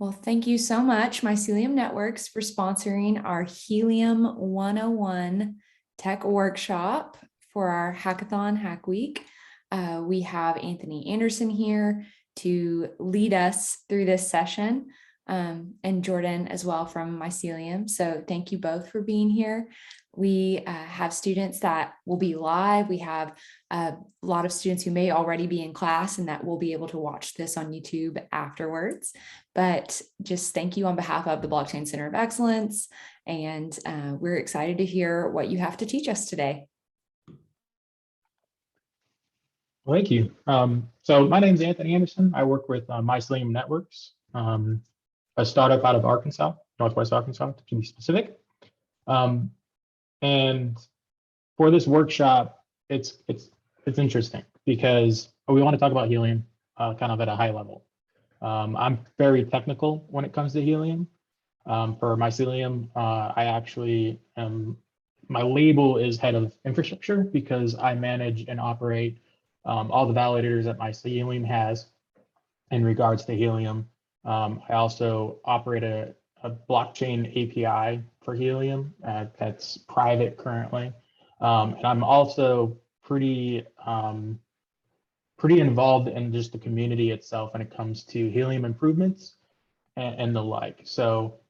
Well, thank you so much, Mycelium Networks, for sponsoring our Helium 101 Tech Workshop for our Hackathon Hack Week. We have Anthony Anderson here to lead us through this session, and Jordan as well from Mycelium. So thank you both for being here. We have students that will be live. We have a lot of students who may already be in class and that will be able to watch this on YouTube afterwards. But just thank you on behalf of the Blockchain Center of Excellence. And we're excited to hear what you have to teach us today. Well, thank you. So my name is Anthony Anderson. I work with Mycelium Networks, a startup out of Arkansas, Northwest Arkansas, to be specific. And for this workshop, it's interesting because we want to talk about Helium kind of at a high level. I'm very technical when it comes to Helium. For Mycelium, I actually my label is head of infrastructure because I manage and operate all the validators that Mycelium has in regards to Helium. I also operate a blockchain API for Helium that's private currently. And I'm also pretty involved in just the community itself when it comes to Helium improvements and the like. So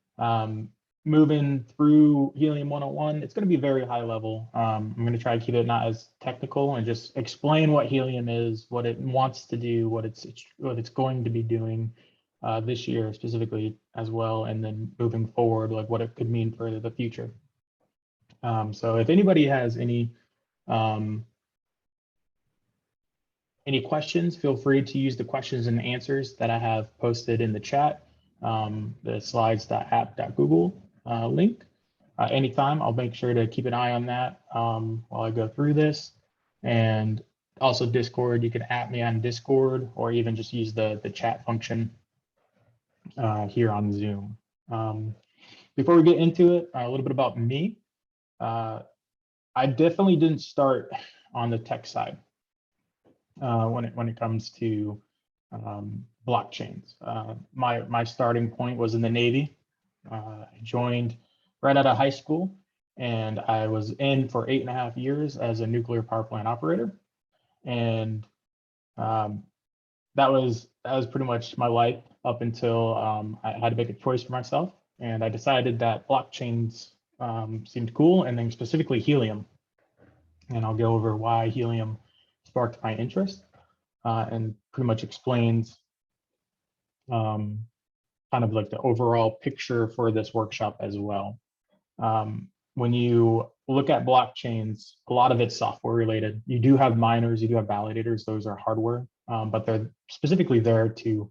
moving through Helium 101, it's going to be very high level. I'm going to try to keep it not as technical and just explain what Helium is, what it wants to do, what it's going to be doing this year specifically as well, and then moving forward, like what it could mean for the future. So if anybody has any questions, feel free to use the questions and answers that I have posted in the chat, the slides.app.google link. Anytime, I'll make sure to keep an eye on that while I go through this. And also Discord, you can @me on Discord or even just use the chat function here on Zoom. Before we get into it, a little bit about me. I definitely didn't start on the tech side when it comes to blockchains. My starting point was in the Navy. I joined right out of high school, and I was in for 8.5 years as a nuclear power plant operator. And that was pretty much my life up until I had to make a choice for myself. And I decided that blockchains seemed cool, and then specifically Helium. And I'll go over why Helium sparked my interest and pretty much explains kind of like the overall picture for this workshop as well. When you look at blockchains, a lot of it's software related. You do have miners, you do have validators, those are hardware, but they're specifically there to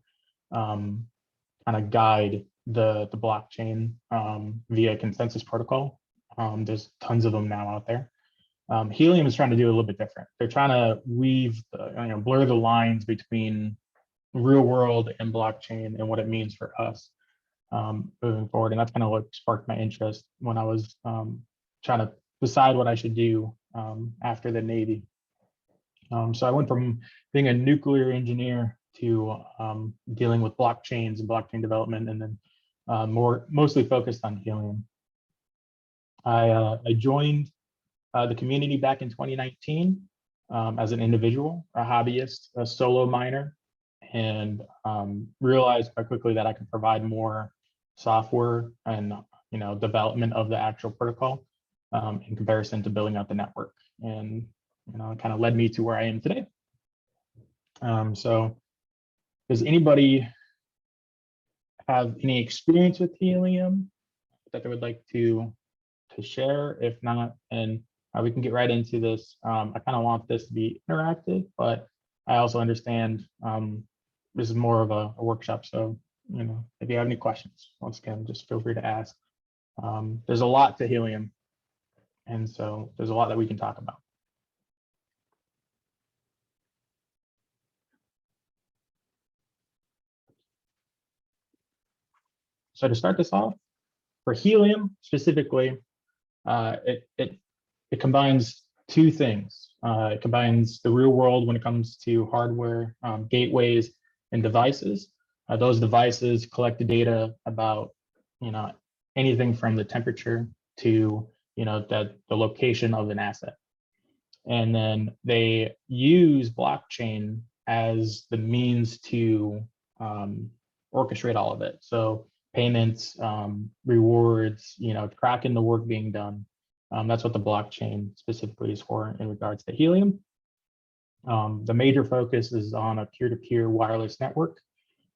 kind of guide the blockchain via consensus protocol. There's tons of them now out there. Helium is trying to do a little bit different. They're trying to weave, blur the lines between real world and blockchain and what it means for us moving forward. And that's kind of what sparked my interest when I was trying to decide what I should do after the Navy. So I went from being a nuclear engineer to dealing with blockchains and blockchain development, and then mostly focused on Helium. I joined the community back in 2019 as an individual, a hobbyist, a solo miner, and realized quite quickly that I could provide more software and development of the actual protocol in comparison to building out the network. And it kind of led me to where I am today. So does anybody have any experience with Helium that they would like to share? If not, and we can get right into this. I kind of want this to be interactive, but I also understand this is more of a workshop. So, if you have any questions, once again, just feel free to ask. There's a lot to Helium, and so there's a lot that we can talk about. So to start this off, for Helium specifically, it combines two things. It combines the real world when it comes to hardware, gateways, and devices, Those devices collect the data about, anything from the temperature to, the location of an asset. And then they use blockchain as the means to orchestrate all of it. So payments, rewards, tracking the work being done. That's what the blockchain specifically is for in regards to Helium. The major focus is on a peer-to-peer wireless network,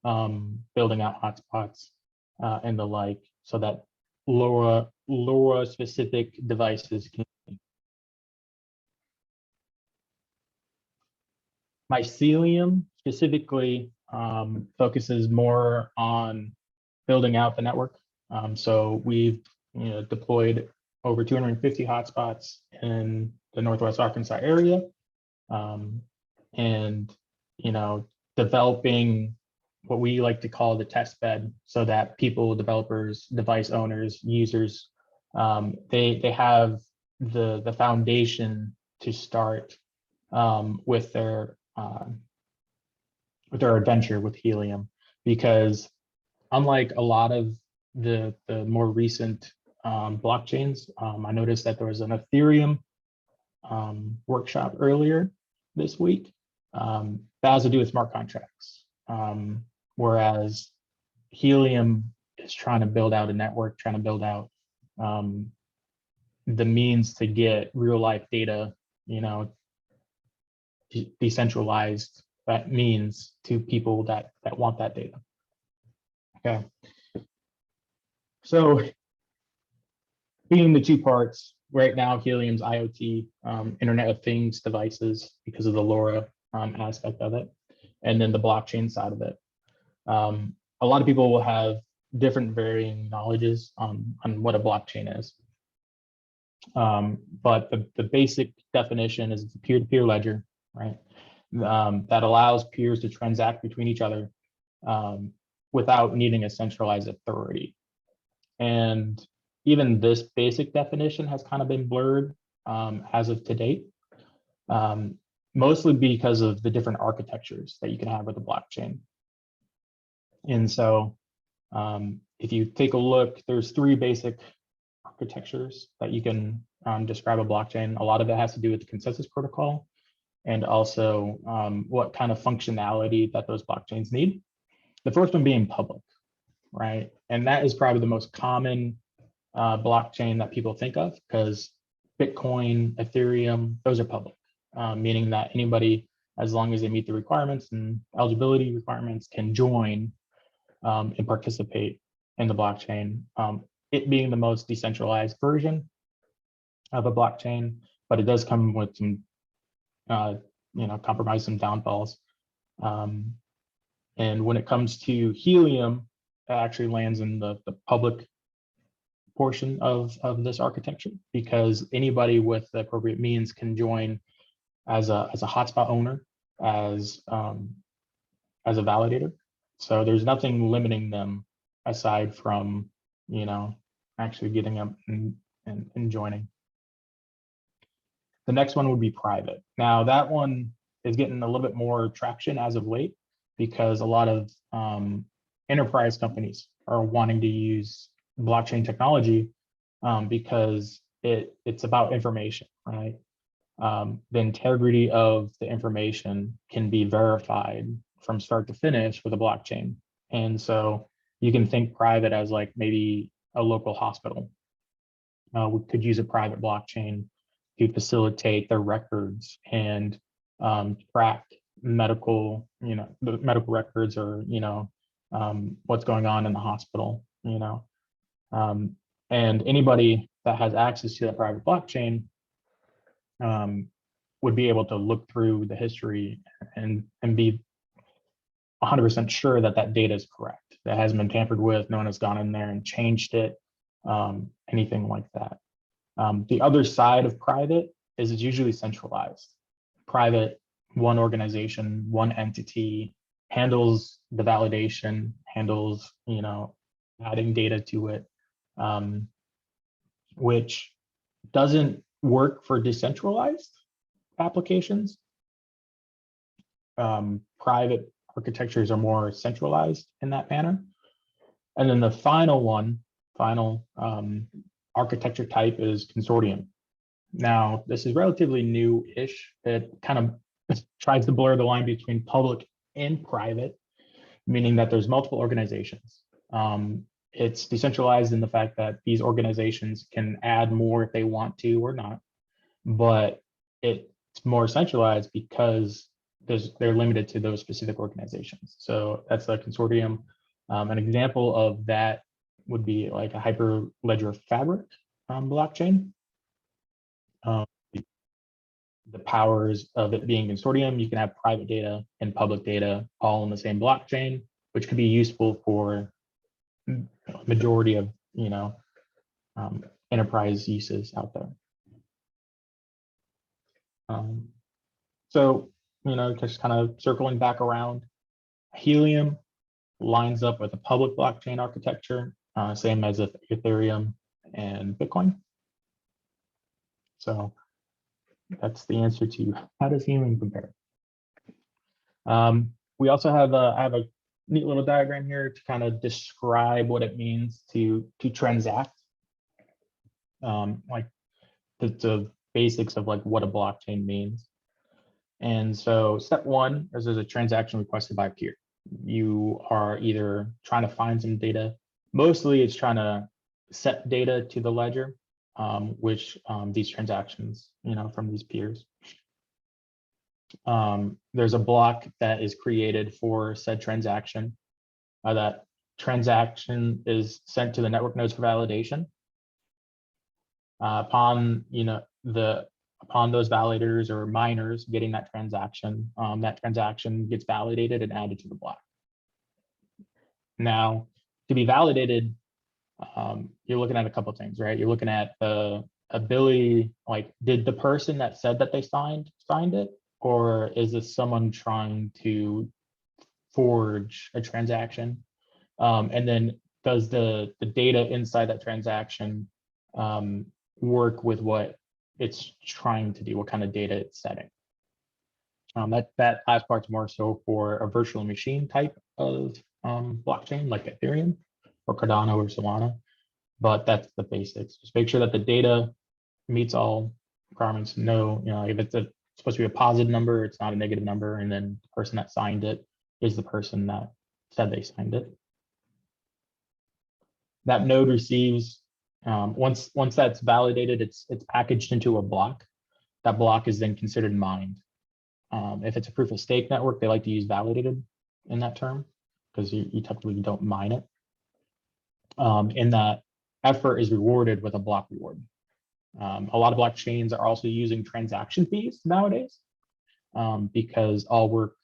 building out hotspots and the like, so that LoRa specific devices can. Mycelium specifically focuses more on building out the network. So we've deployed over 250 hotspots in the Northwest Arkansas area, and developing what we like to call the test bed, so that people, developers, device owners, users, they have the foundation to start with their adventure with Helium, because unlike a lot of the more recent blockchains, I noticed that there was an Ethereum workshop earlier this week that has to do with smart contracts, whereas Helium is trying to build out a network, trying to build out the means to get real life data, decentralized means to people that want that data. Okay. So being the two parts, right now, Helium's IoT, Internet of Things devices, because of the LoRa aspect of it, and then the blockchain side of it. A lot of people will have different varying knowledges on what a blockchain is. But the basic definition is a peer-to-peer ledger, right? That allows peers to transact between each other without needing a centralized authority. And even this basic definition has kind of been blurred as of to date, mostly because of the different architectures that you can have with a blockchain. And so if you take a look, there's three basic architectures that you can describe a blockchain. A lot of it has to do with the consensus protocol, and also what kind of functionality that those blockchains need. The first one being public, right? And that is probably the most common blockchain that people think of, because Bitcoin, Ethereum, those are public, meaning that anybody, as long as they meet the requirements and eligibility requirements, can join and participate in the blockchain. It being the most decentralized version of a blockchain, but it does come with some compromise, some downfalls. And when it comes to Helium, it actually lands in the public portion of this architecture, because anybody with the appropriate means can join as a hotspot owner, as a validator. So there's nothing limiting them aside from actually getting up and joining. The next one would be private. Now that one is getting a little bit more traction as of late, because a lot of enterprise companies are wanting to use blockchain technology because it's about information, right? The integrity of the information can be verified from start to finish with a blockchain. And so you can think private as like maybe a local hospital. We could use a private blockchain to facilitate their records and track medical, the medical records, or what's going on in the hospital, and anybody that has access to that private blockchain would be able to look through the history and be 100% sure that that data is correct, that hasn't been tampered with, no one has gone in there and changed it, anything like that. The other side of private is it's usually centralized. Private, one organization, one entity handles the validation, handles, adding data to it, which doesn't work for decentralized applications. Private architectures are more centralized in that manner. And then the final architecture type is consortium. Now, this is relatively new-ish. It kind of tries to blur the line between public and private, meaning that there's multiple organizations. It's decentralized in the fact that these organizations can add more if they want to or not, but it's more centralized because they're limited to those specific organizations. So that's a consortium. An example of that would be like a Hyperledger Fabric blockchain. The powers of it being consortium, you can have private data and public data all in the same blockchain, which could be useful for majority of enterprise uses out there. So just kind of circling back around, Helium lines up with a public blockchain architecture, same as Ethereum and Bitcoin. So that's the answer to how does Helium compare. We also have I have a neat little diagram here to kind of describe what it means to transact, like the basics of like what a blockchain means. And so step one is there's a transaction requested by a peer. You are either trying to find some data. Mostly it's trying to set data to the ledger, which these transactions, from these peers. There's a block that is created for said transaction. That transaction is sent to the network nodes for validation. Upon those validators or miners getting that transaction gets validated and added to the block. Now, to be validated, you're looking at a couple of things, right? You're looking at the ability, like, did the person that said that they signed it, or is this someone trying to forge a transaction? And then does the data inside that transaction work with what it's trying to do, what kind of data it's setting? That last part's more so for a virtual machine type of blockchain like Ethereum or Cardano or Solana, but that's the basics. Just make sure that the data meets all requirements. Know, if it's supposed to be a positive number, it's not a negative number, and then the person that signed it is the person that said they signed it. That node receives, once that's validated, it's packaged into a block. That block is then considered mined. If it's a proof of stake network, they like to use validated in that term because you typically don't mine it. And that effort is rewarded with a block reward. A lot of blockchains are also using transaction fees nowadays because all work,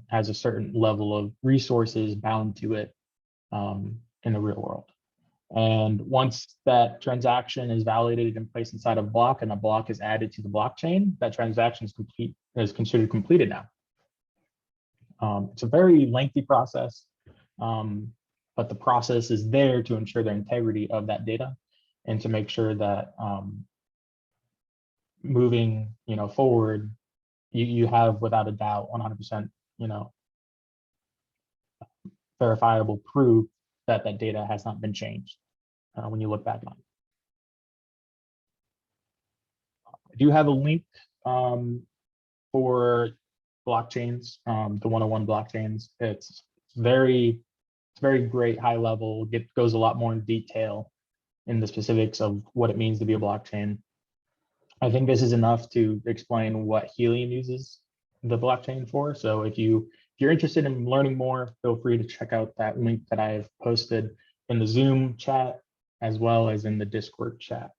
has a certain level of resources bound to it in the real world. And once that transaction is validated and placed inside a block and a block is added to the blockchain, that transaction is considered completed now. It's a very lengthy process, but the process is there to ensure the integrity of that data and to make sure that moving forward, you have without a doubt 100% verifiable proof that that data has not been changed when you look back on it. I do have a link for blockchains, the 101 blockchains. It's very great, high level. It goes a lot more in detail in the specifics of what it means to be a blockchain. I think this is enough to explain what Helium uses the blockchain for. So if you're interested in learning more, feel free to check out that link that I've posted in the Zoom chat as well as in the Discord chat.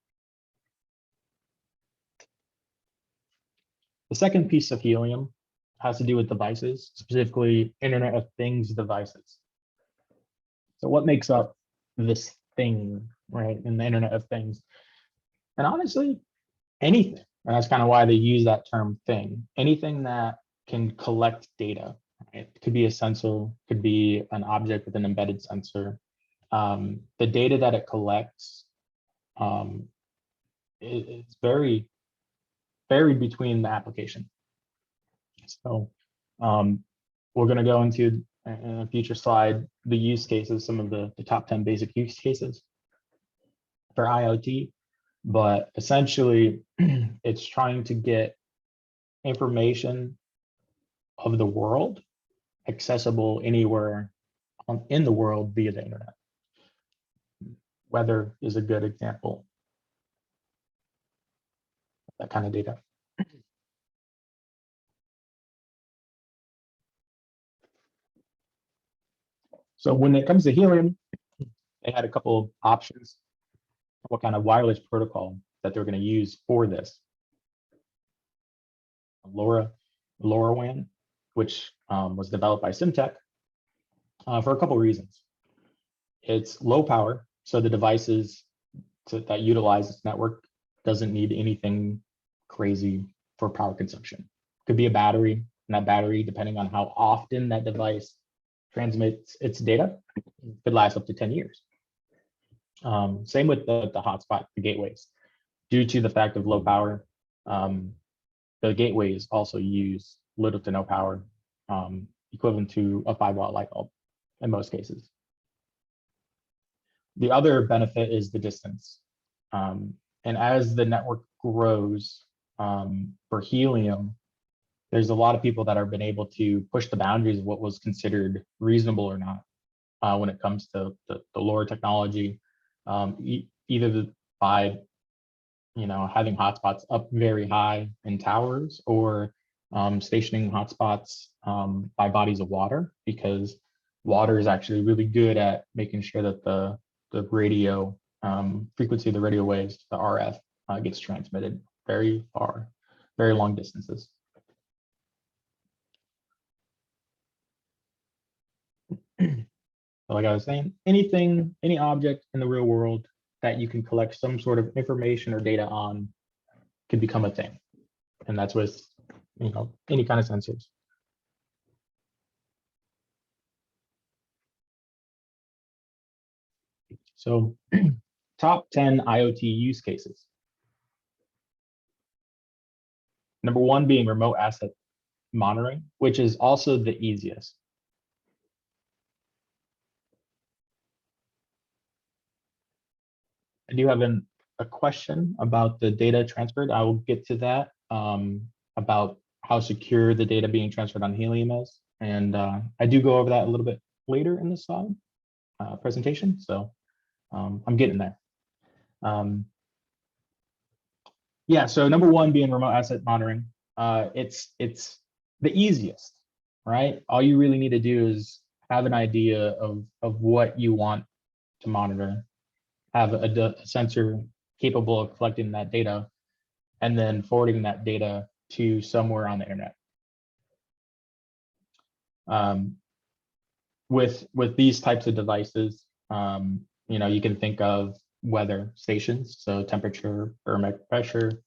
The second piece of Helium has to do with devices, specifically Internet of Things devices. So what makes up this thing, right, in the Internet of Things? And honestly, anything. And that's kind of why they use that term thing. Anything that can collect data. Right? It could be a sensor, could be an object with an embedded sensor. The data that it collects it's very varied between the application. So We're going to go into in a future slide the use cases, some of the top 10 basic use cases for IoT, but essentially it's trying to get information of the world accessible anywhere in the world via the internet. Weather is a good example of that kind of data. So when it comes to Helium, they had a couple of options, what kind of wireless protocol that they're going to use for this. LoRaWAN, which was developed by Simtech for a couple of reasons. It's low power, so the devices that utilize this network doesn't need anything crazy for power consumption. Could be a battery, and that battery, depending on how often that device transmits its data, could last up to 10 years. Same with the hotspot, the gateways. Due to the fact of low power, the gateways also use little to no power, equivalent to a 5-watt light bulb in most cases. The other benefit is the distance. And as the network grows for Helium, there's a lot of people that have been able to push the boundaries of what was considered reasonable or not when it comes to the LoRa technology, either by having hotspots up very high in towers, or stationing hotspots by bodies of water, because water is actually really good at making sure that the radio frequency of the radio waves, the RF, gets transmitted very far, very long distances. Like I was saying, any object in the real world that you can collect some sort of information or data on could become a thing. And that's with any kind of sensors. So top 10 IoT use cases. Number 1 being remote asset monitoring, which is also the easiest. I do have a question about the data transferred. I will get to that, about how secure the data being transferred on Helium is. And I do go over that a little bit later in the slide presentation. So I'm getting there. Yeah, so number 1 being remote asset monitoring. It's the easiest, right? All you really need to do is have an idea of what you want to monitor, have a sensor capable of collecting that data, and then forwarding that data to somewhere on the internet. With these types of devices, you can think of weather stations, so temperature, barometric pressure,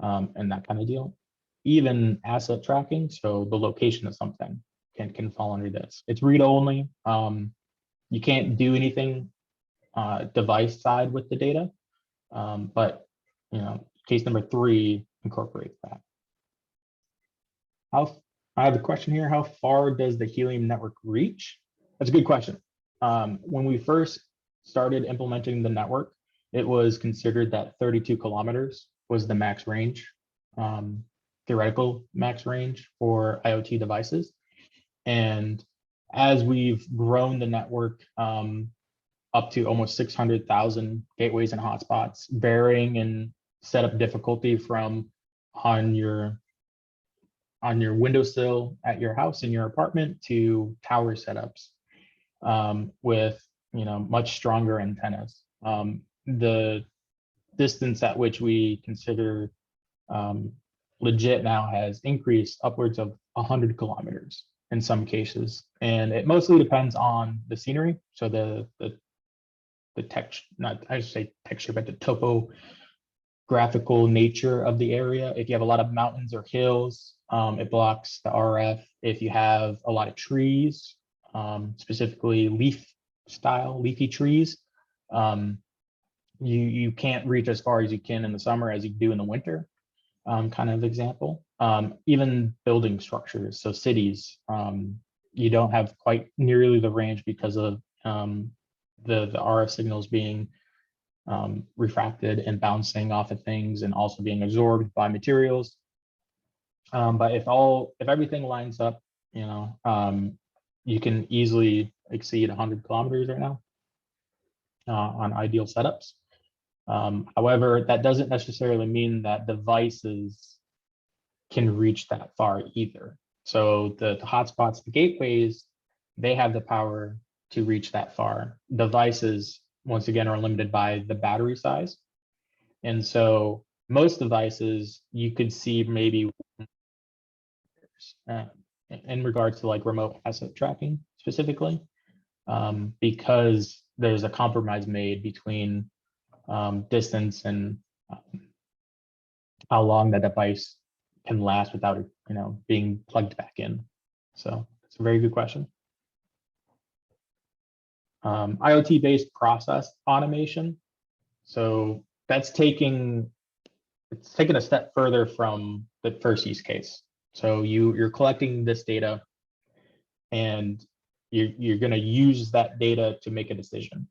and that kind of deal. Even asset tracking, so the location of something can fall under this. It's read only. You can't do anything device side with the data, but case number 3 incorporates that. I have a question here. How far does the Helium network reach? That's a good question. When we first started implementing the network, it was considered that 32 kilometers was the max range, theoretical max range for IoT devices. And as we've grown the network up to almost 600,000 gateways and hotspots, varying in setup difficulty from on your windowsill at your house in your apartment to tower setups with much stronger antennas. The distance at which we consider legit now has increased upwards of 100 kilometers in some cases, and it mostly depends on the scenery. So the text, not I should say texture, but the topographical nature of the area. If you have a lot of mountains or hills, it blocks the RF. If you have a lot of trees, specifically leafy trees, you can't reach as far as you can in the summer as you do in the winter, kind of example. Even building structures, so cities, you don't have quite nearly the range because of the RF signals being refracted and bouncing off of things and also being absorbed by materials. But if everything lines up, you can easily exceed 100 kilometers right now on ideal setups. However, that doesn't necessarily mean that devices can reach that far either. So the hotspots, the gateways, they have the power to reach that far. Devices, once again, are limited by the battery size. And so most devices, you could see maybe in regards to like remote asset tracking specifically, because there's a compromise made between distance and how long that device can last without being plugged back in. So it's a very good question. IoT-based process automation. So that's taking a step further from the first use case. So you're collecting this data, and you're going to use that data to make a decision.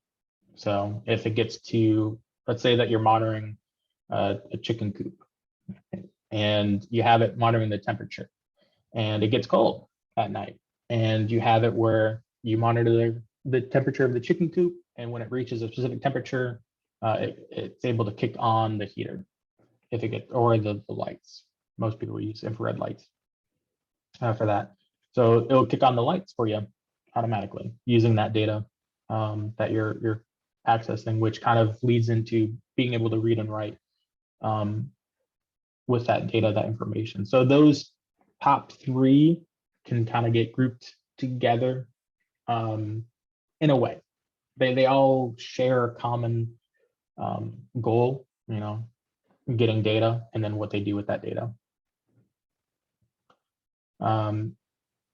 So if it gets to, let's say that you're monitoring a chicken coop, and you have it monitoring the temperature, and it gets cold at night, and you have it where you monitor the temperature of the chicken coop, and when it reaches a specific temperature, it's able to kick on the heater if it gets, or the lights. Most people use infrared lights for that. So it'll kick on the lights for you automatically using that data that you're accessing, which kind of leads into being able to read and write with that data, that information. So those top three can kind of get grouped together in a way. They all share a common goal, getting data, and then what they do with that data.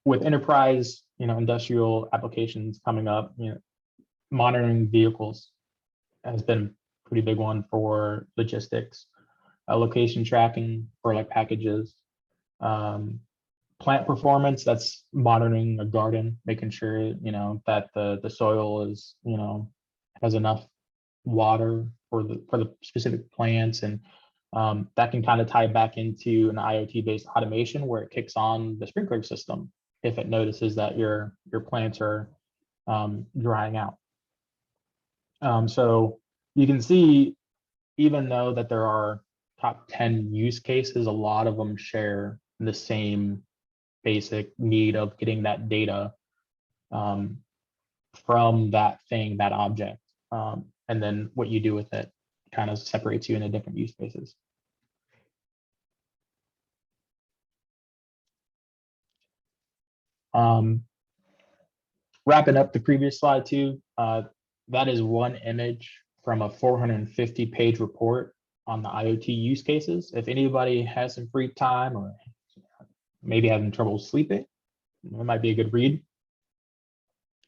With enterprise, industrial applications coming up, monitoring vehicles has been a pretty big one for logistics, location tracking for like packages, plant performance, that's monitoring a garden, making sure, that the soil is, has enough water for the specific plants. And that can kind of tie back into an IoT-based automation where it kicks on the sprinkler system if it notices that your plants are drying out. So you can see, even though that there are top 10 use cases, a lot of them share the same basic need of getting that data from that thing, that object. And then what you do with it kind of separates you into different use cases. Wrapping up the previous slide too, that is one image from a 450-page report on the IoT use cases. If anybody has some free time or maybe having trouble sleeping, it might be a good read.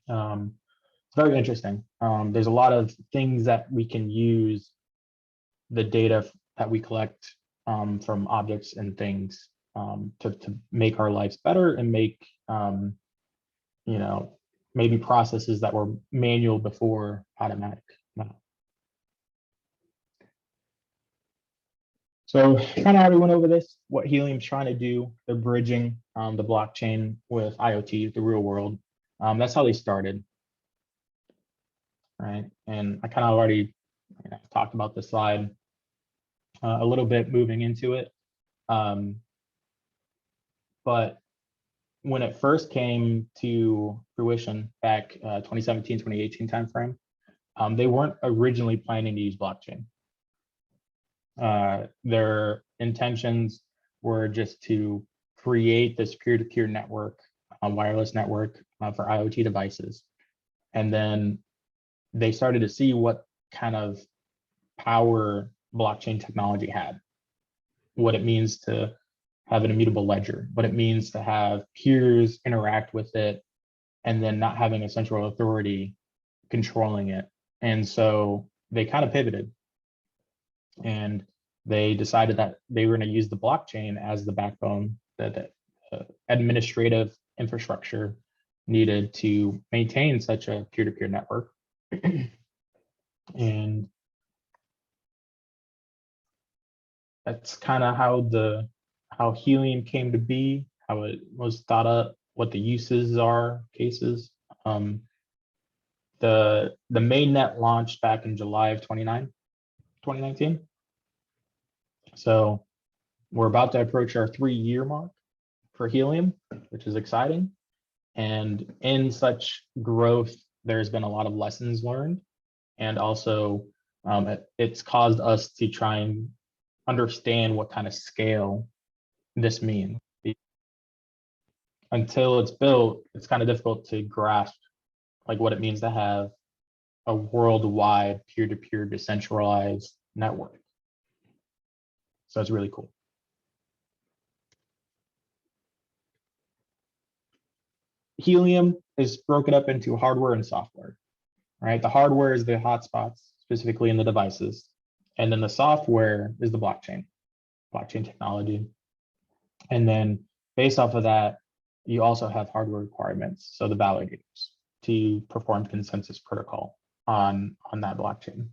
It's very interesting. There's a lot of things that we can use the data that we collect from objects and things to make our lives better and make maybe processes that were manual before automatic now. So kind of already went over this, what Helium's trying to do. They're bridging the blockchain with IoT, the real world. That's how they started, right? And I kind of already talked about this slide a little bit moving into it. But when it first came to fruition back 2017, 2018 timeframe, they weren't originally planning to use blockchain. Their intentions were just to create this peer-to-peer network, a wireless network for IoT devices. And then they started to see what kind of power blockchain technology had, what it means to have an immutable ledger, what it means to have peers interact with it, and then not having a central authority controlling it. And so they kind of pivoted, and they decided that they were going to use the blockchain as the backbone, the administrative infrastructure needed to maintain such a peer-to-peer network. And that's kind of how Helium came to be, how it was thought up, what the uses are, cases. The mainnet launched back in July of 2019. So we're about to approach our 3-year mark for Helium, which is exciting. And in such growth, there's been a lot of lessons learned. And also it's caused us to try and understand what kind of scale this means. Until it's built, it's kind of difficult to grasp like what it means to have a worldwide peer-to-peer decentralized network. So it's really cool. Helium is broken up into hardware and software, right? The hardware is the hotspots, specifically in the devices. And then the software is the blockchain technology. And then based off of that, you also have hardware requirements. So the validators to perform consensus protocol on that blockchain.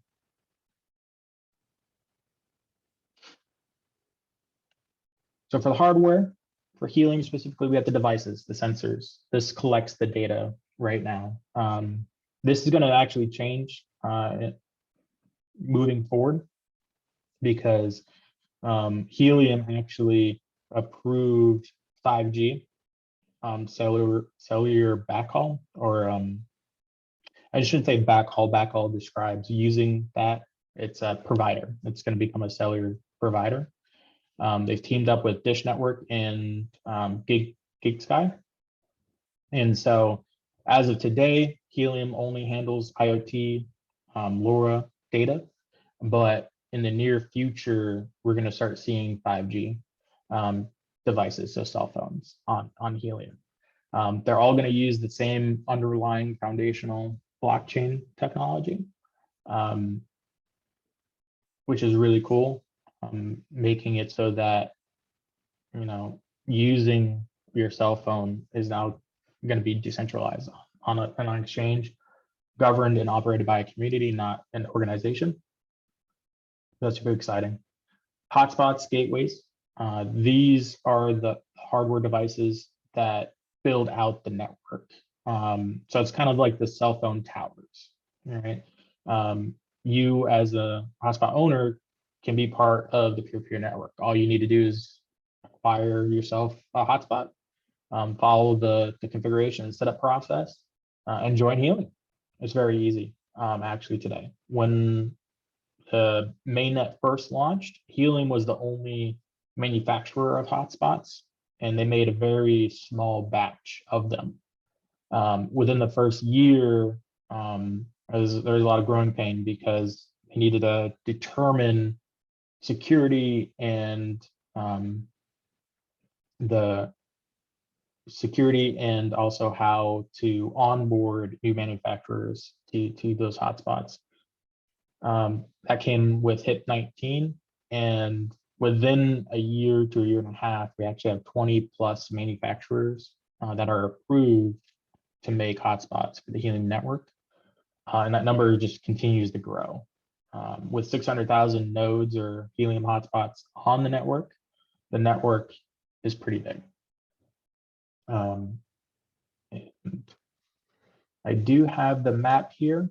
So for the hardware, for Helium specifically, we have the devices, the sensors. This collects the data right now. This is going to actually change moving forward because Helium actually approved 5G cellular backhaul, or I shouldn't say backhaul. Backhaul describes using that. It's a provider. It's going to become a cellular provider. They've teamed up with Dish Network and GigSky. And so as of today, Helium only handles IoT, LoRa data, but in the near future, we're going to start seeing 5G devices, so cell phones on Helium. They're all going to use the same underlying foundational blockchain technology, which is really cool, making it so that, using your cell phone is now going to be decentralized on an exchange, governed and operated by a community, not an organization. That's super exciting. Hotspots Gateways. These are the hardware devices that build out the network. So it's kind of like the cell phone towers, right? You as a hotspot owner can be part of the peer-to-peer network. All you need to do is acquire yourself a hotspot, follow the configuration and setup process, and join Helium. It's very easy, actually, today. When the mainnet first launched, Helium was the only manufacturer of hotspots, and they made a very small batch of them. Within the first year, there's a lot of growing pain because they needed to determine security and also how to onboard new manufacturers to those hotspots. That came with HIP 19, and within a year to a year and a half, we actually have 20 plus manufacturers that are approved to make hotspots for the Helium network. And that number just continues to grow. With 600,000 nodes or Helium hotspots on the network is pretty big. And I do have the map here.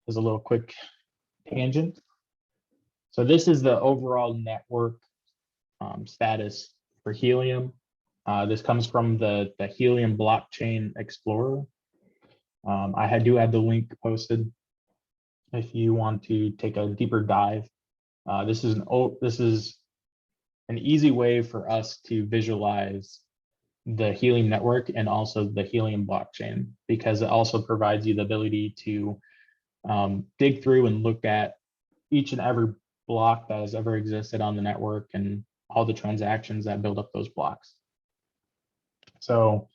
As a little quick tangent. So this is the overall network status for Helium. This comes from the Helium Blockchain Explorer. I do have the link posted if you want to take a deeper dive. This is an easy way for us to visualize the Helium network and also the Helium blockchain, because it also provides you the ability to dig through and look at each and every block that has ever existed on the network and all the transactions that build up those blocks. So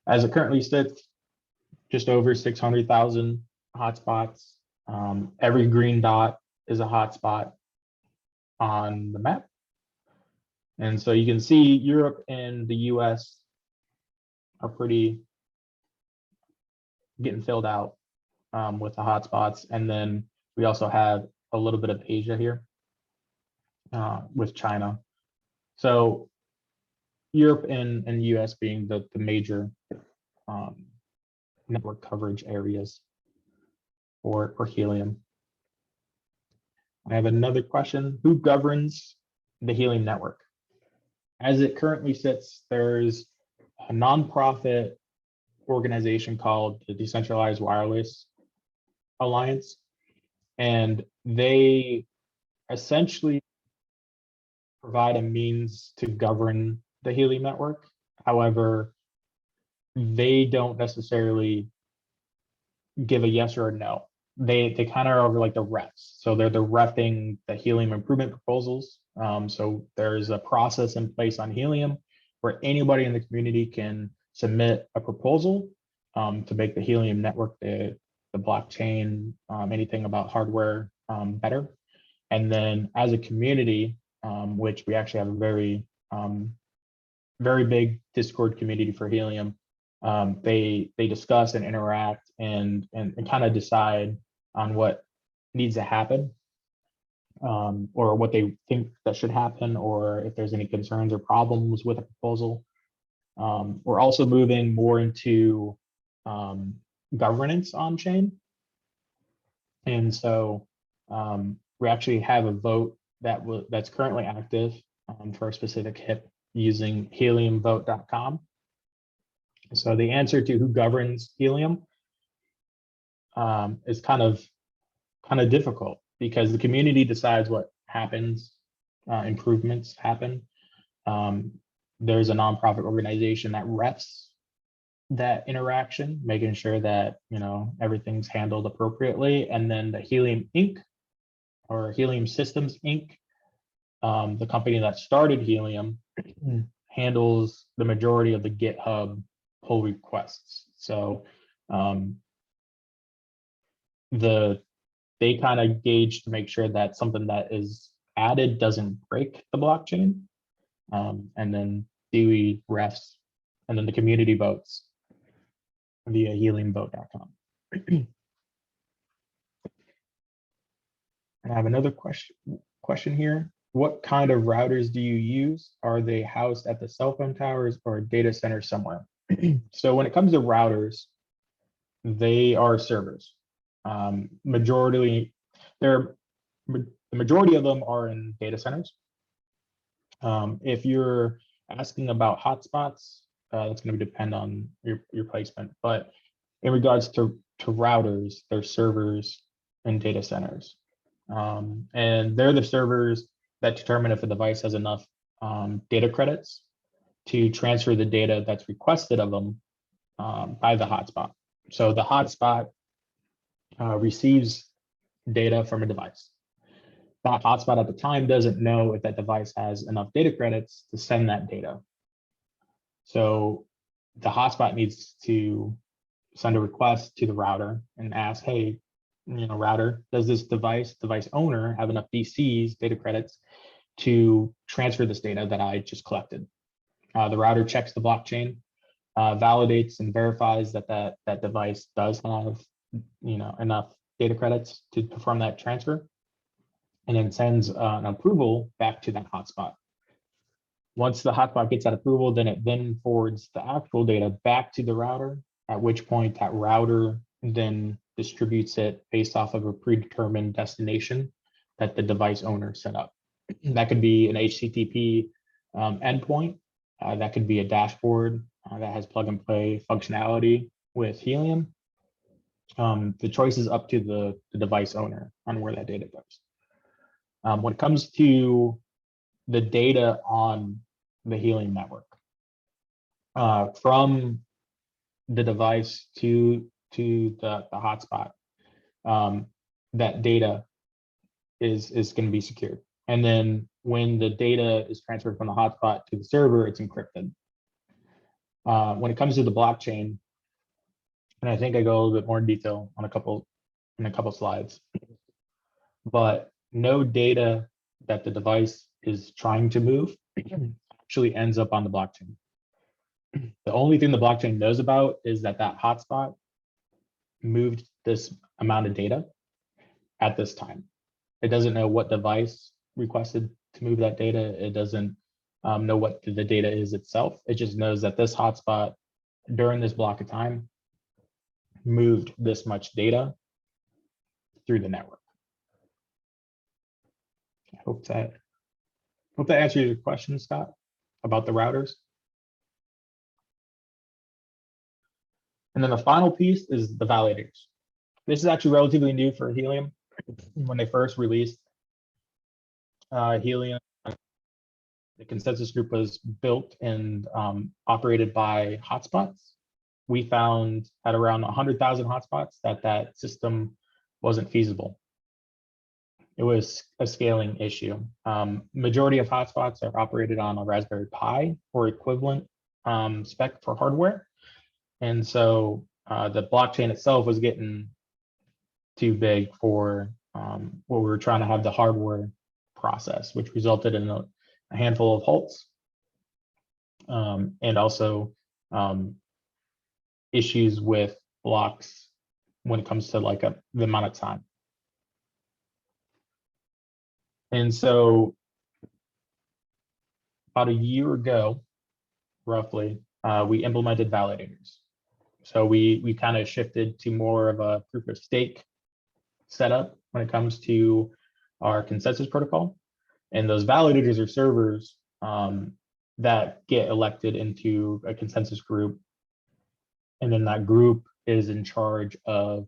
as it currently sits, just over 600,000 hotspots. Every green dot is a hotspot on the map. And so you can see Europe and the US are pretty getting filled out with the hotspots. And then we also have a little bit of Asia here with China. So Europe and US being the major network coverage areas for Helium. I have another question. Who governs the Helium network? As it currently sits, there's a nonprofit organization called the Decentralized Wireless Alliance, and they essentially provide a means to govern the Helium network. However, they don't necessarily give a yes or a no. They kind of are like the refs. So they're the refing the Helium improvement proposals. So there's a process in place on Helium where anybody in the community can submit a proposal to make the Helium network, the blockchain, anything about hardware better. And then as a community, which we actually have a very big Discord community for Helium, they discuss and interact and kind of decide on what needs to happen, or what they think that should happen, or if there's any concerns or problems with a proposal. We're also moving more into governance on chain. And so we actually have a vote that's currently active for a specific HIP using heliumvote.com. So the answer to who governs Helium is kind of difficult because the community decides what happens, improvements happen. There's a nonprofit organization that refs that interaction, making sure that everything's handled appropriately. And then the Helium Inc. or Helium Systems Inc., the company that started Helium, handles the majority of the GitHub pull requests. So they kind of gauge to make sure that something that is added doesn't break the blockchain. And then Dewey refs, and then the community votes via heliumvote.com. I have another question here. What kind of routers do you use? Are they housed at the cell phone towers or a data center somewhere? So when it comes to routers, they are servers. The majority of them are in data centers. If you're asking about hotspots, that's going to depend on your placement. But in regards to routers, they're servers and data centers. And they're the servers that determine if a device has enough data credits to transfer the data that's requested of them by the hotspot. So the hotspot receives data from a device. That hotspot at the time doesn't know if that device has enough data credits to send that data. So the hotspot needs to send a request to the router and ask, hey, router, does this device owner have enough DCs, data credits, to transfer this data that I just collected? The router checks the blockchain, validates and verifies that device does have enough data credits to perform that transfer, and then sends an approval back to that hotspot. Once the hotspot gets that approval, then it forwards the actual data back to the router, at which point that router then distributes it based off of a predetermined destination that the device owner set up. That could be an HTTP endpoint. That could be a dashboard that has plug and play functionality with Helium. The choice is up to the device owner on where that data goes. When it comes to the data on the Helium network, from the device to the hotspot, that data is going to be secured. And then when the data is transferred from the hotspot to the server, it's encrypted. When it comes to the blockchain, and I think I go a little bit more in detail on a couple slides, but no data that the device is trying to move actually ends up on the blockchain. The only thing the blockchain knows about is that that hotspot moved this amount of data at this time. It doesn't know what device requested to move that data. It doesn't know what the data is itself. It just knows that this hotspot during this block of time moved this much data through the network. I hope that answers your question, Scott, about the routers. And then the final piece is the validators. This is actually relatively new for Helium. When they first released Helium, the consensus group was built and operated by hotspots. We found at around 100,000 hotspots that system wasn't feasible. It was a scaling issue. Majority of hotspots are operated on a Raspberry Pi or equivalent spec for hardware. And so the blockchain itself was getting too big for what we were trying to have the hardware process, which resulted in a handful of halts and also issues with blocks when it comes to like the amount of time. And so about a year ago, roughly, we implemented validators. So we kind of shifted to more of a proof of stake setup when it comes to our consensus protocol. And those validators are servers that get elected into a consensus group. And then that group is in charge of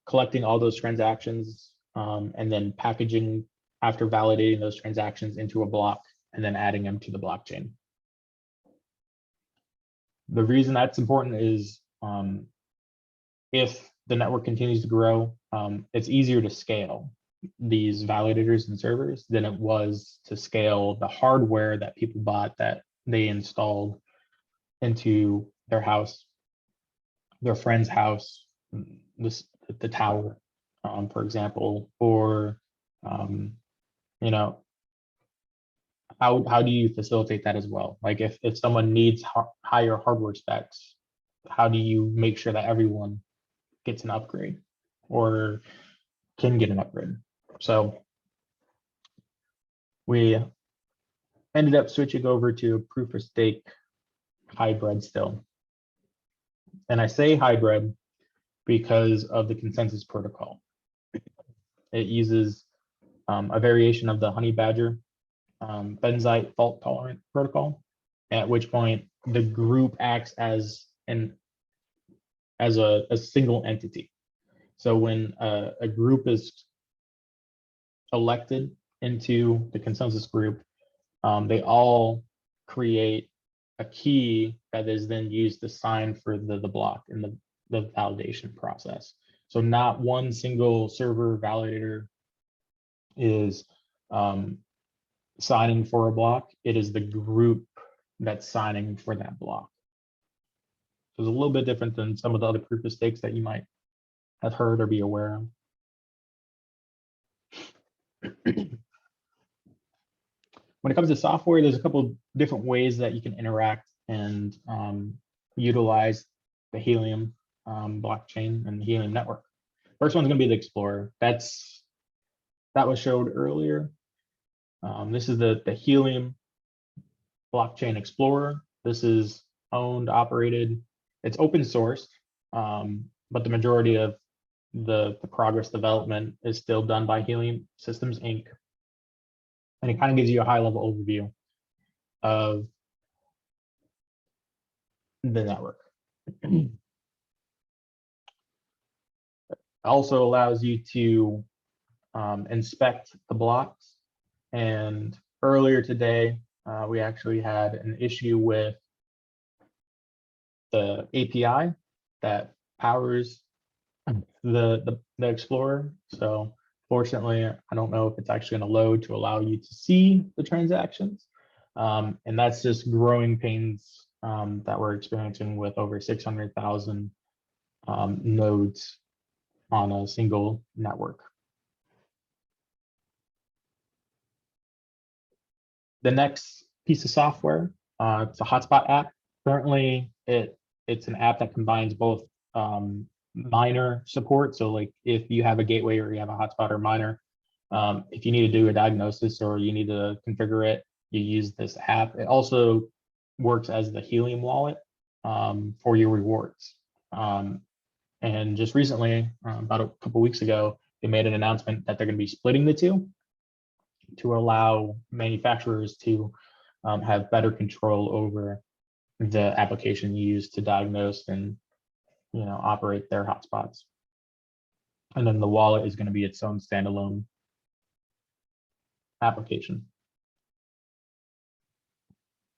collecting all those transactions, and then packaging after validating those transactions into a block and then adding them to the blockchain. The reason that's important is if the network continues to grow, it's easier to scale these validators and servers than it was to scale the hardware that people bought that they installed into their house, their friend's house, the tower, for example, or you know, how do you facilitate that as well? Like if someone needs higher hardware specs, how do you make sure that everyone gets an upgrade or can get an upgrade? So we ended up switching over to a proof of stake hybrid still. And I say hybrid because of the consensus protocol. It uses a variation of the honey badger benzite fault tolerant protocol, at which point the group acts as a single entity. So when a group is elected into the consensus group, they all create a key that is then used to sign for the block in the validation process. So not one single server validator is signing for a block. It is the group that's signing for that block. So it's a little bit different than some of the other proof of stakes that you might have heard or be aware of. When it comes to software, there's a couple different ways that you can interact and utilize the Helium blockchain and the Helium network. First one's going to be the Explorer. That was showed earlier. This is the Helium blockchain Explorer. This is owned, operated. It's open sourced, but the majority of the progress development is still done by Helium Systems Inc. And it kind of gives you a high-level overview of the network. It also allows you to inspect the blocks. And earlier today, we actually had an issue with the API that powers the Explorer. So fortunately, I don't know if it's actually going to load to allow you to see the transactions. And that's just growing pains that we're experiencing with over 600,000 nodes on a single network. The next piece of software, it's a Hotspot app. Currently, it's an app that combines both miner support. So like if you have a gateway or you have a hotspot or miner, if you need to do a diagnosis or you need to configure it, you use this app. It also works as the Helium wallet for your rewards. And just recently, about a couple weeks ago, they made an announcement that they're going to be splitting the two to allow manufacturers to have better control over the application used to diagnose and operate their hotspots. And then the wallet is going to be its own standalone application.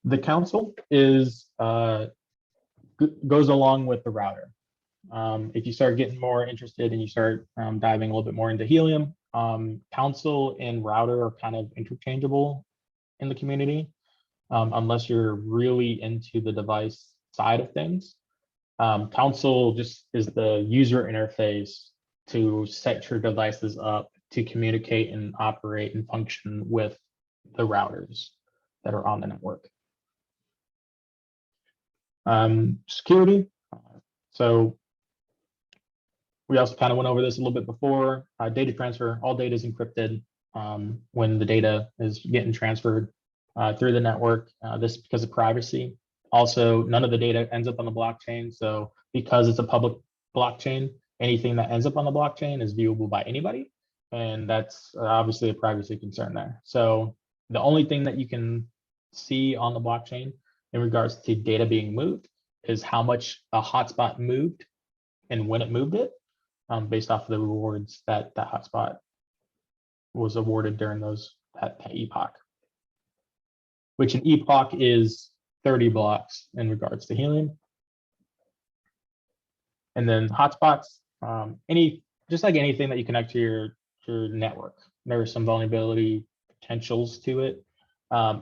The council is goes along with the router. If you start getting more interested and you start diving a little bit more into Helium, council and router are kind of interchangeable in the community, unless you're really into the device side of things. Council just is the user interface to set your devices up to communicate and operate and function with the routers that are on the network. Security. So we also kind of went over this a little bit before. Data transfer, all data is encrypted when the data is getting transferred through the network. This because of privacy. Also, none of the data ends up on the blockchain. So because it's a public blockchain, anything that ends up on the blockchain is viewable by anybody. And that's obviously a privacy concern there. So the only thing that you can see on the blockchain in regards to data being moved is how much a hotspot moved and when it moved it, based off of the rewards that that hotspot was awarded during that epoch, which an epoch is 30 blocks in regards to Helium. And then hotspots, just like anything that you connect to your network, there are some vulnerability potentials to it.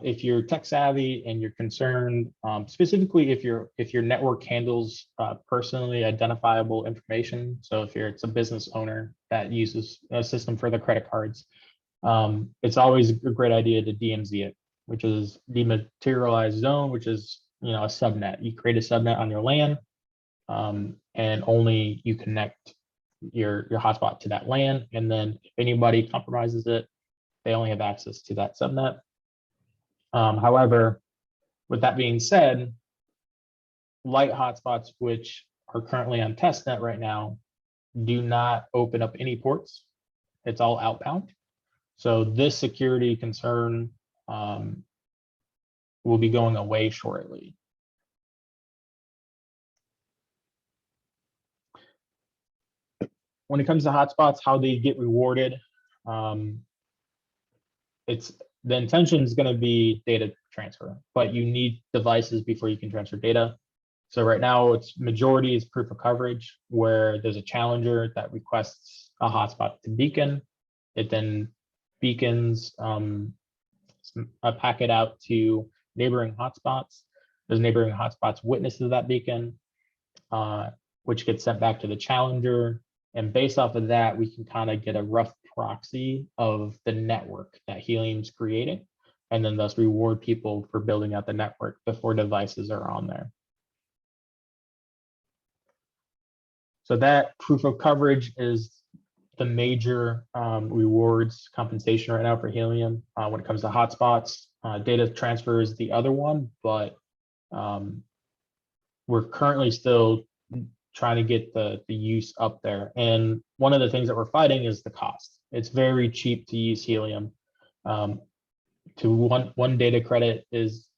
If you're tech savvy and you're concerned, specifically if your network handles personally identifiable information, so if it's a business owner that uses a system for their credit cards, it's always a great idea to DMZ it, which is dematerialized zone, which is a subnet. You create a subnet on your LAN, and only you connect your hotspot to that LAN, and then if anybody compromises it, they only have access to that subnet. However, with that being said, light hotspots, which are currently on testnet right now, do not open up any ports. It's all outbound. So this security concern will be going away shortly. When it comes to hotspots, how they get rewarded, the intention is going to be data transfer, but you need devices before you can transfer data. So right now, majority is proof of coverage, where there's a challenger that requests a hotspot to beacon. It then beacons a packet out to neighboring hotspots. Those neighboring hotspots witnesses that beacon, which gets sent back to the challenger. And based off of that, we can kind of get a rough proxy of the network that Helium's creating, and then thus reward people for building out the network before devices are on there. So that proof of coverage is the major rewards compensation right now for Helium. When it comes to hotspots, data transfer is the other one, but we're currently still trying to get the use up there. And one of the things that we're fighting is the cost. It's very cheap to use Helium. To one data credit is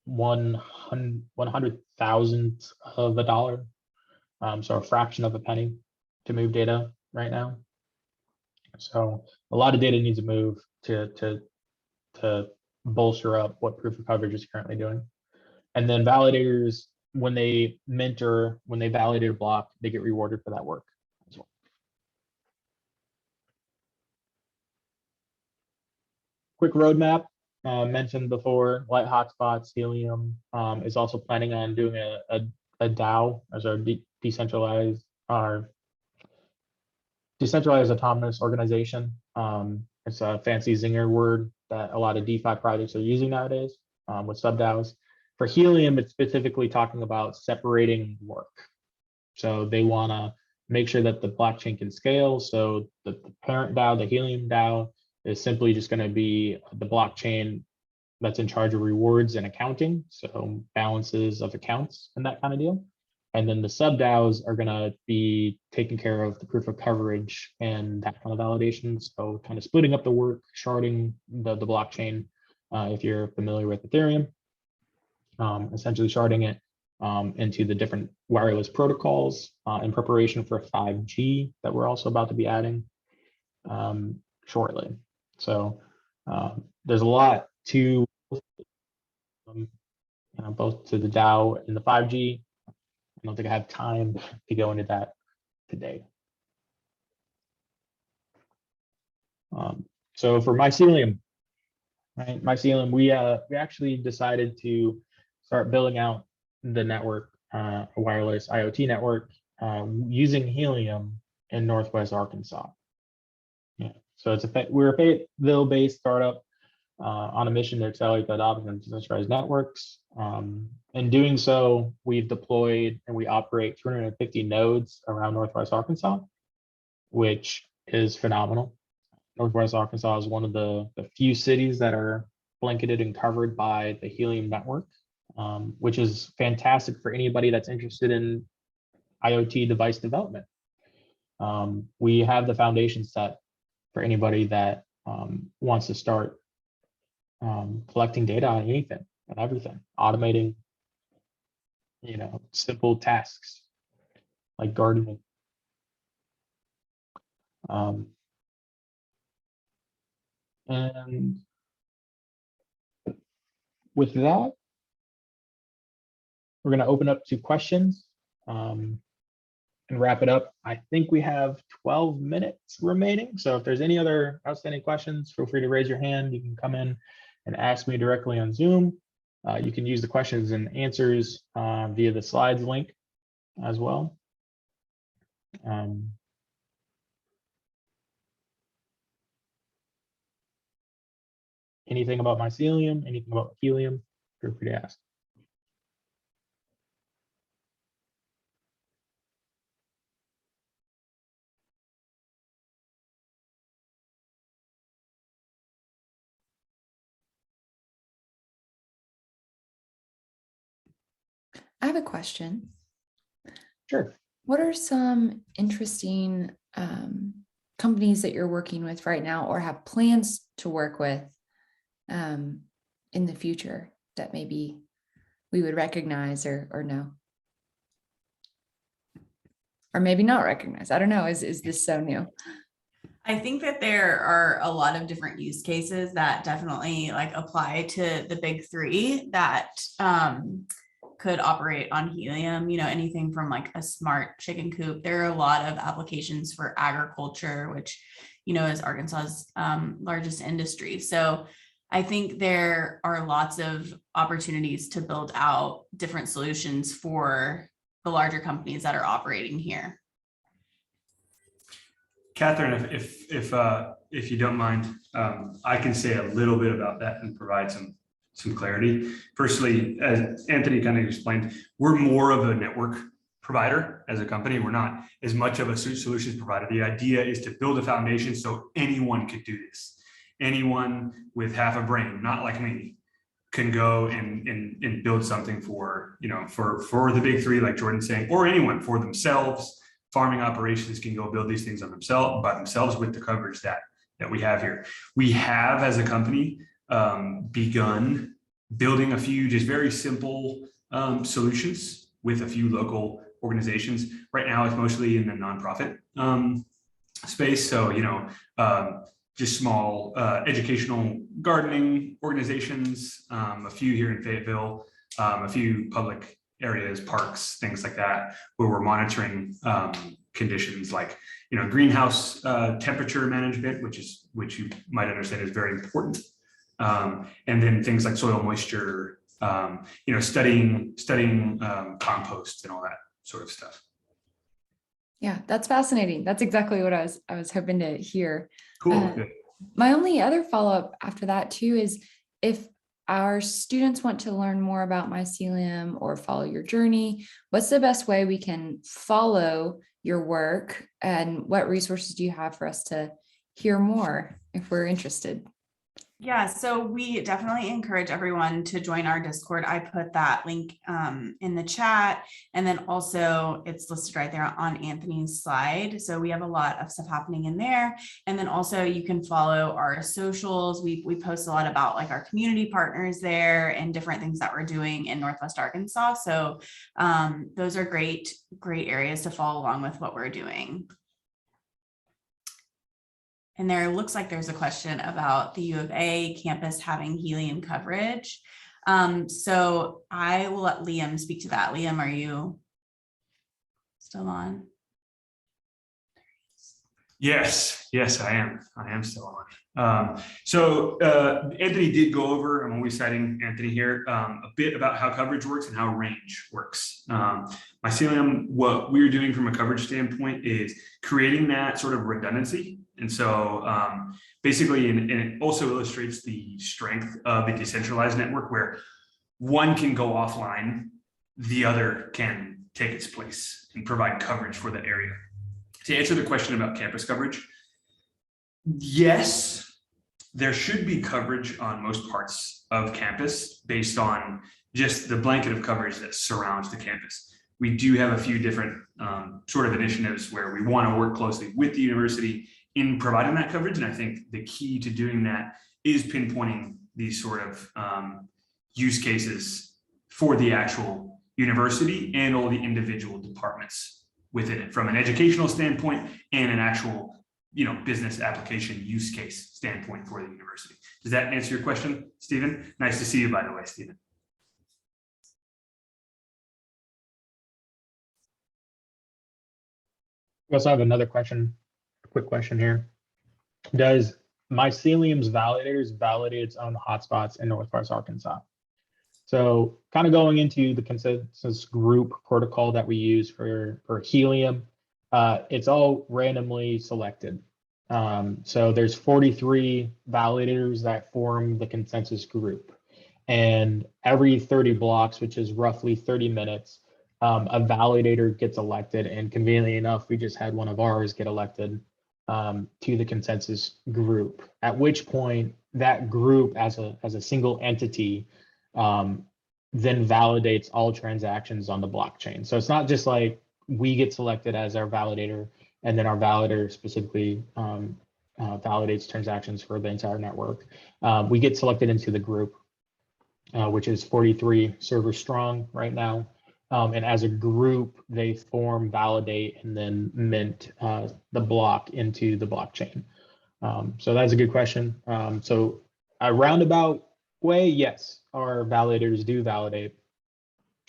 100,000th of a dollar. So a fraction of a penny to move data right now. So a lot of data needs to move to bolster up what proof of coverage is currently doing. And then validators, when they mint or when they validate a block, they get rewarded for that work as well. Quick roadmap, mentioned before, light hotspots, Helium is also planning on doing a DAO as our decentralized autonomous organization. It's a fancy zinger word. that a lot of DeFi projects are using nowadays with sub-DAOs. For Helium, it's specifically talking about separating work. So they want to make sure that the blockchain can scale. So the parent DAO, the Helium DAO, is simply just going to be the blockchain that's in charge of rewards and accounting. So balances of accounts and that kind of deal. And then the sub DAOs are going to be taking care of the proof of coverage and that kind of validation. So kind of splitting up the work, sharding the blockchain. If you're familiar with Ethereum, essentially sharding it into the different wireless protocols in preparation for 5G that we're also about to be adding shortly. So there's a lot to both to the DAO and the 5G. I don't think I have time to go into that today. So for Mycelium, right? Mycelium, we actually decided to start building out the network, a wireless IoT network, using Helium in Northwest Arkansas. Yeah, so we're a Fayetteville-based startup on a mission to accelerate the adoption of decentralized networks. In doing so, we've deployed and we operate 250 nodes around Northwest Arkansas, which is phenomenal. Northwest Arkansas is one of the few cities that are blanketed and covered by the Helium network, which is fantastic for anybody that's interested in IoT device development. We have the foundation set for anybody that wants to start collecting data on anything and everything, automating, simple tasks like gardening. And with that, we're going to open up to questions and wrap it up. I think we have 12 minutes remaining. So if there's any other outstanding questions, feel free to raise your hand. You can come in and ask me directly on Zoom. You can use the questions and answers via the slides link as well. Anything about Mycelium, anything about Helium, feel free to ask. I have a question. Sure. What are some interesting companies that you're working with right now or have plans to work with in the future that maybe we would recognize or know? Or maybe not recognize. I don't know. Is this so new? I think that there are a lot of different use cases that definitely apply to the big three that could operate on Helium, anything from a smart chicken coop. There are a lot of applications for agriculture, which, is Arkansas's largest industry. So I think there are lots of opportunities to build out different solutions for the larger companies that are operating here. Catherine, if you don't mind, I can say a little bit about that and provide some clarity. Firstly, as Anthony kind of explained, we're more of a network provider as a company. We're not as much of a solutions provider. The idea is to build a foundation so anyone could do this. Anyone with half a brain, not like me, can go and build something for the big three, like Jordan's saying, or anyone for themselves. Farming operations can go build these things on by themselves with the coverage that we have here. We have, as a company, begun building a few just very simple solutions with a few local organizations. Right now, it's mostly in the nonprofit space. So, just small educational gardening organizations, a few here in Fayetteville, a few public areas, parks, things like that, where we're monitoring conditions like, greenhouse temperature management, which you might understand is very important. And then things like soil moisture, studying compost and all that sort of stuff. Yeah, that's fascinating. That's exactly what I was hoping to hear. Cool. Good. My only other follow-up after that too is if our students want to learn more about Mycelium or follow your journey, what's the best way we can follow your work, and what resources do you have for us to hear more if we're interested? Yeah, so we definitely encourage everyone to join our Discord. I put that link in the chat, and then also it's listed right there on Anthony's slide. So we have a lot of stuff happening in there. And then also you can follow our socials. We post a lot about like our community partners there and different things that we're doing in Northwest Arkansas. So those are great areas to follow along with what we're doing. And there looks like there's a question about the U of A campus having helium coverage. So I will let Liam speak to that. Liam, are you still on? Yes, I am. I am still on. So Anthony did go over, I'm always citing Anthony here, a bit about how coverage works and how range works. Mycelium, what we're doing from a coverage standpoint is creating that sort of redundancy. And so basically, and it also illustrates the strength of a decentralized network where one can go offline, the other can take its place and provide coverage for the area. To answer the question about campus coverage, yes, there should be coverage on most parts of campus based on just the blanket of coverage that surrounds the campus. We do have a few different sort of initiatives where we want to work closely with the university in providing that coverage. And I think the key to doing that is pinpointing these sort of use cases for the actual university and all the individual departments within it from an educational standpoint and an actual, business application use case standpoint for the university. Does that answer your question, Stephen? Nice to see you, by the way, Stephen. We also have another question, a quick question here. Does Mycelium's validators validate its own hotspots in Northwest Arkansas? So kind of going into the consensus group protocol that we use for Helium, it's all randomly selected. So there's 43 validators that form the consensus group. And every 30 blocks, which is roughly 30 minutes, a validator gets elected. And conveniently enough, we just had one of ours get elected to the consensus group, at which point that group as a single entity then validates all transactions on the blockchain. So it's not just like we get selected as our validator and then our validator specifically validates transactions for the entire network. We get selected into the group, which is 43 servers strong right now. And as a group, they form, validate, and then mint the block into the blockchain. So that's a good question. So a roundabout way, yes, our validators do validate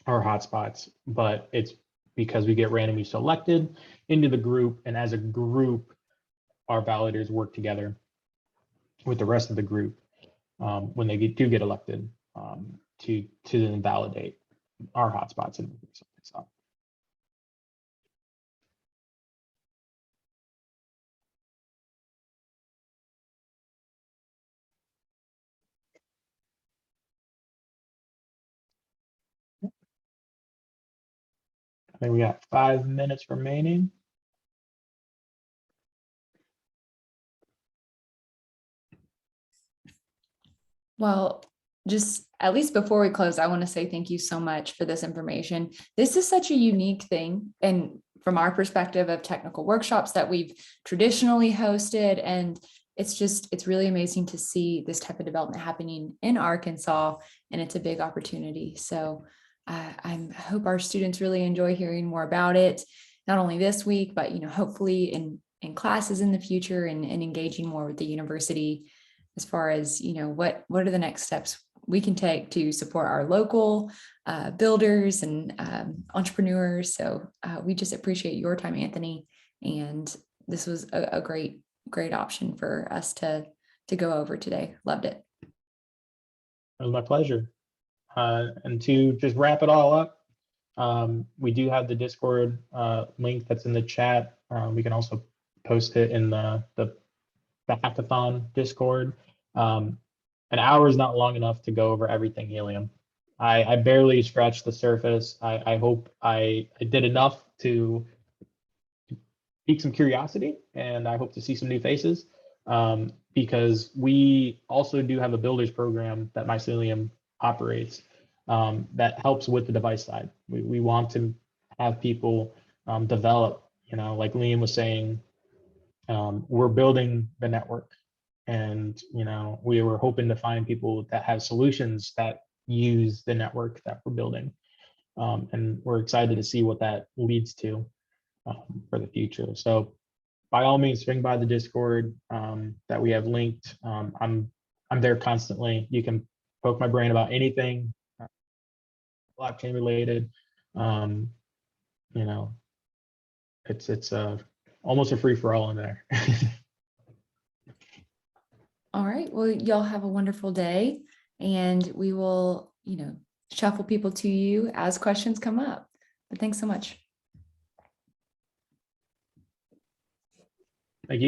our hotspots, but it's because we get randomly selected into the group, and as a group, our validators work together with the rest of the group when they do get elected to then validate our hotspots and so. I think we got 5 minutes remaining. Well, just at least before we close, I want to say thank you so much for this information. This is such a unique thing. And from our perspective of technical workshops that we've traditionally hosted, and it's really amazing to see this type of development happening in Arkansas, and it's a big opportunity. So I hope our students really enjoy hearing more about it, not only this week, but hopefully in classes in the future and engaging more with the university as far as what are the next steps we can take to support our local builders and entrepreneurs. So we just appreciate your time, Anthony, and this was a great option for us to go over today. Loved it. It was my pleasure. And to just wrap it all up, we do have the Discord link that's in the chat. We can also post it in the the hackathon Discord. An hour is not long enough to go over everything Helium. I barely scratched the surface. I hope I did enough to pique some curiosity, and I hope to see some new faces, because we also do have a builders program that Mycelium operates, that helps with the device side. We want to have people develop, like Liam was saying, we're building the network, and we were hoping to find people that have solutions that use the network that we're building, and we're excited to see what that leads to for the future. So by all means, swing by the Discord that we have linked. I'm there constantly. You can poke my brain about anything blockchain related. It's almost a free for all in there. All right. Well, y'all have a wonderful day, and we will, shuffle people to you as questions come up. But thanks so much. Thank you.